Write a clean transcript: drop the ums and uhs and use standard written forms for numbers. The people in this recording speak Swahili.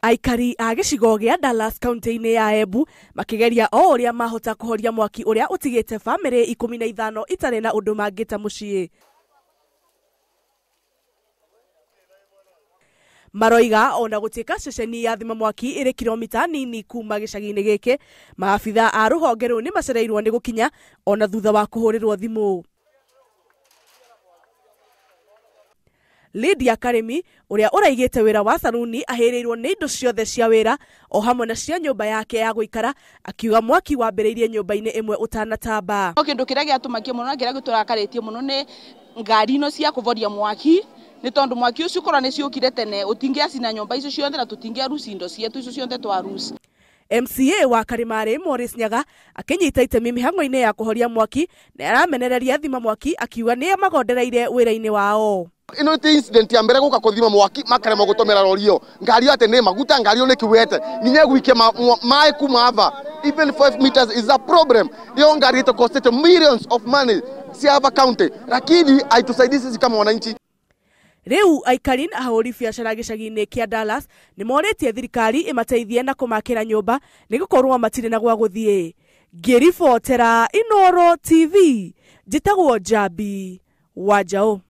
Aikari a gĩcigo gĩa Dallas kaunti-inĩ ya Embu makigeria o ũrĩa mahota kũhoria mwaki ũrĩa ũtigĩte bamĩrĩ 15 itarĩ na ũndũ mangĩta mũciĩ. Maroiga ona gũtuĩka ceceni ya thima mwaki ĩrĩ kilomita nini kuma gĩcagi-inĩ gĩkĩ, maabitha a rũhonge rũu nĩ macereirwo nĩ gũkinya ona thutha wa kũhũrĩrwo thimũ. Lydia Karimi ũrĩa ũraigĩte wĩra wa saruni ahĩrĩirwo nĩ indo ciothe cia wĩra o hamwe na cia nyũmba yake ya gũikara, akiuga mwaki wambĩrĩirie nyũmba-inĩ ĩmwe ũtanatamba. Kĩndũ kĩrĩa gĩatũmakia mũno na kĩrĩa gĩtũrakarĩtie mũno nĩ ngari ino cia kũvoria mwaki, nĩ tondũ mwaki ũcio ũkorwo nĩ ciũkire tene ũtingĩacina nyũmba icio ciothe na tũtingĩaruci indo cietu icio ciothe twaruci. MCA wa Karimarĩ Morris Nyaga akĩnyita itemi mĩhang'o-inĩ ya kũhoria mwaki na aramenereria thima mwaki, akiuga nĩ magondereire wĩra-inĩ wao. Ino ti incident ya mbere guka kuthima mwaki makarema gutomera rorio ngari ate ne maguta ngari one kiwete ninye gwike mai kumava even 5 meters is a problem. Hiyo ngari ito cost millions of money Siaba County, lakini haitusaidii sisi kama wananchi. Rĩu aikari na ahũri biacara gĩcagi-inĩ kĩa Dallas nĩ morĩtie thirikari ĩmateithie na kũmakĩra nyũmba nĩ gũkorwo matirĩ na gwa gũthiĩ. Ngĩribotera Inooro TV, njĩtagwo Njambi wa Njau.